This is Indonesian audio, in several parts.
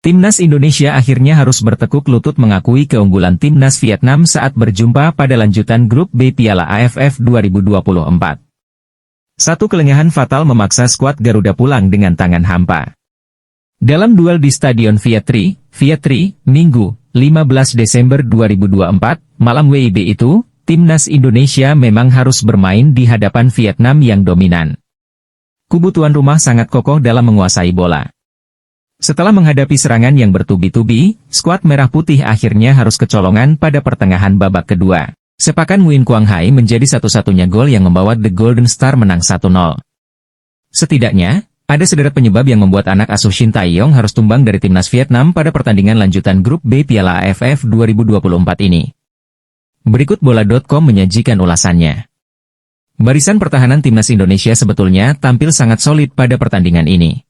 Timnas Indonesia akhirnya harus bertekuk lutut mengakui keunggulan Timnas Vietnam saat berjumpa pada lanjutan grup B Piala AFF 2024. Satu kelengahan fatal memaksa skuad Garuda pulang dengan tangan hampa. Dalam duel di Stadion Vietri, Minggu, 15 Desember 2024, malam WIB itu, Timnas Indonesia memang harus bermain di hadapan Vietnam yang dominan. Kubu tuan rumah sangat kokoh dalam menguasai bola. Setelah menghadapi serangan yang bertubi-tubi, skuad Merah Putih akhirnya harus kecolongan pada pertengahan babak kedua. Sepakan Nguyen Quang Hai menjadi satu-satunya gol yang membawa The Golden Star menang 1-0. Setidaknya, ada sederet penyebab yang membuat anak asuh Shin Tae-yong harus tumbang dari Timnas Vietnam pada pertandingan lanjutan grup B Piala AFF 2024 ini. Berikut bola.com menyajikan ulasannya. Barisan pertahanan Timnas Indonesia sebetulnya tampil sangat solid pada pertandingan ini.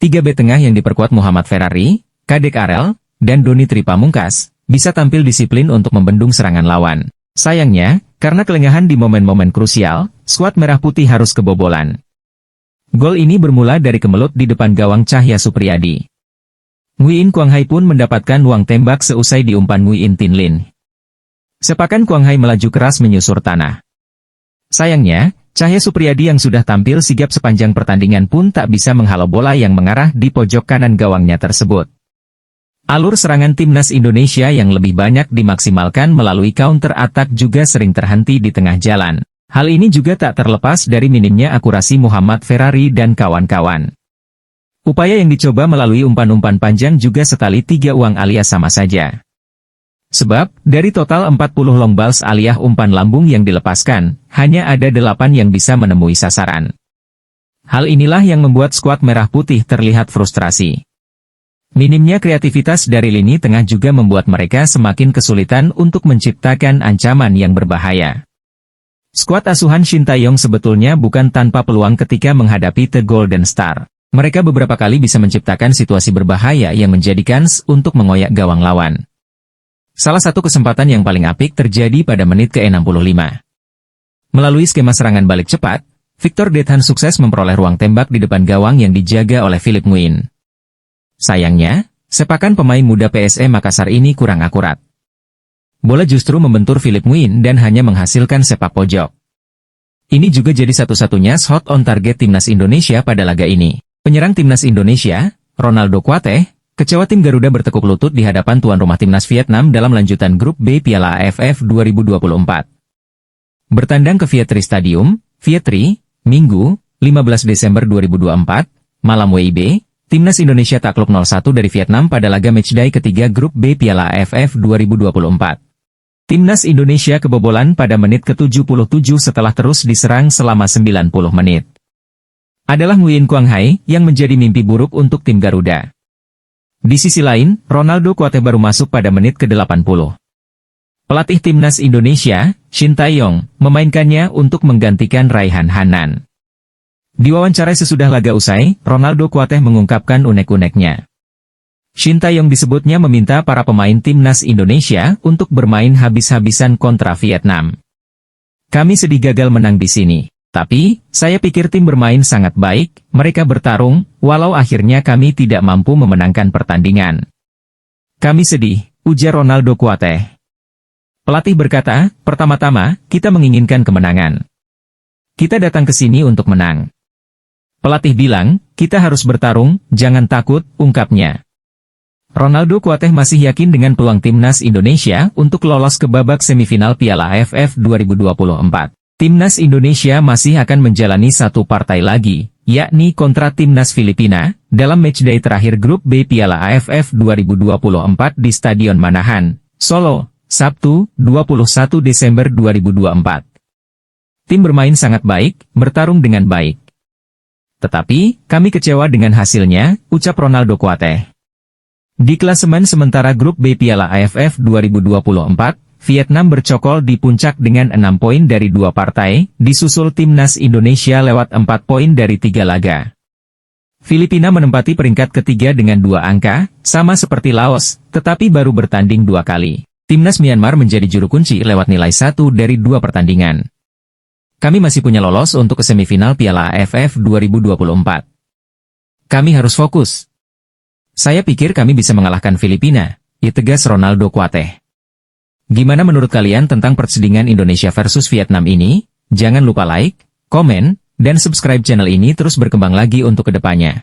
3 bek tengah yang diperkuat Muhammad Ferrari, Kadek Arel, dan Doni Tripamungkas, bisa tampil disiplin untuk membendung serangan lawan. Sayangnya, karena kelengahan di momen-momen krusial, skuad Merah Putih harus kebobolan. Gol ini bermula dari kemelut di depan gawang Cahya Supriyadi. Nguyen Quang Hai pun mendapatkan uang tembak seusai diumpan Nguyen Tin Lin. Sepakan Quang Hai melaju keras menyusur tanah. Sayangnya, Cahya Supriyadi yang sudah tampil sigap sepanjang pertandingan pun tak bisa menghalau bola yang mengarah di pojok kanan gawangnya tersebut. Alur serangan Timnas Indonesia yang lebih banyak dimaksimalkan melalui counter attack juga sering terhenti di tengah jalan. Hal ini juga tak terlepas dari minimnya akurasi Muhammad Ferrari dan kawan-kawan. Upaya yang dicoba melalui umpan-umpan panjang juga setali 3 uang alias sama saja. Sebab, dari total 40 long balls alias umpan lambung yang dilepaskan, hanya ada 8 yang bisa menemui sasaran. Hal inilah yang membuat skuad Merah Putih terlihat frustrasi. Minimnya kreativitas dari lini tengah juga membuat mereka semakin kesulitan untuk menciptakan ancaman yang berbahaya. Skuad asuhan Shin Tae-yong sebetulnya bukan tanpa peluang ketika menghadapi The Golden Star. Mereka beberapa kali bisa menciptakan situasi berbahaya yang menjadikan untuk mengoyak gawang lawan. Salah satu kesempatan yang paling apik terjadi pada menit ke-65. Melalui skema serangan balik cepat, Victor Dethan sukses memperoleh ruang tembak di depan gawang yang dijaga oleh Philip Nguyen. Sayangnya, sepakan pemain muda PSM Makassar ini kurang akurat. Bola justru membentur Philip Nguyen dan hanya menghasilkan sepak pojok. Ini juga jadi satu-satunya shot on target Timnas Indonesia pada laga ini. Penyerang Timnas Indonesia, Ronaldo Kuateh, kecewa tim Garuda bertekuk lutut di hadapan tuan rumah Timnas Vietnam dalam lanjutan grup B Piala AFF 2024. Bertandang ke Vietri Stadium, Vietri, Minggu, 15 Desember 2024, malam WIB, Timnas Indonesia takluk 0-1 dari Vietnam pada laga matchday ketiga grup B Piala AFF 2024. Timnas Indonesia kebobolan pada menit ke-77 setelah terus diserang selama 90 menit. Adalah Nguyen Quang Hai yang menjadi mimpi buruk untuk tim Garuda. Di sisi lain, Ronaldo Kuateh baru masuk pada menit ke-80. Pelatih Timnas Indonesia, Shin Tae-yong, memainkannya untuk menggantikan Raihan Hanan. Diwawancara sesudah laga usai, Ronaldo Kuateh mengungkapkan unek-uneknya. Shin Tae-yong disebutnya meminta para pemain Timnas Indonesia untuk bermain habis-habisan kontra Vietnam. Kami sedih gagal menang di sini. Tapi, saya pikir tim bermain sangat baik, mereka bertarung, walau akhirnya kami tidak mampu memenangkan pertandingan. Kami sedih, ujar Ronaldo Kuateh. Pelatih berkata, pertama-tama, kita menginginkan kemenangan. Kita datang ke sini untuk menang. Pelatih bilang, kita harus bertarung, jangan takut, ungkapnya. Ronaldo Kuateh masih yakin dengan peluang Timnas Indonesia untuk lolos ke babak semifinal Piala AFF 2024. Timnas Indonesia masih akan menjalani satu partai lagi, yakni kontra Timnas Filipina, dalam matchday terakhir grup B Piala AFF 2024 di Stadion Manahan, Solo, Sabtu, 21 Desember 2024. Tim bermain sangat baik, bertarung dengan baik. Tetapi, kami kecewa dengan hasilnya, ucap Ronaldo Kuateh. Di klasemen sementara grup B Piala AFF 2024, Vietnam bercokol di puncak dengan 6 poin dari 2 partai, disusul Timnas Indonesia lewat 4 poin dari 3 laga. Filipina menempati peringkat ketiga dengan 2 angka, sama seperti Laos, tetapi baru bertanding 2 kali. Timnas Myanmar menjadi juru kunci lewat nilai 1 dari 2 pertandingan. Kami masih punya lolos untuk ke semifinal Piala AFF 2024. Kami harus fokus. Saya pikir kami bisa mengalahkan Filipina, tegas Ronaldo Kuateh. Gimana menurut kalian tentang pertandingan Indonesia versus Vietnam ini? Jangan lupa like, komen, dan subscribe channel ini terus berkembang lagi untuk kedepannya.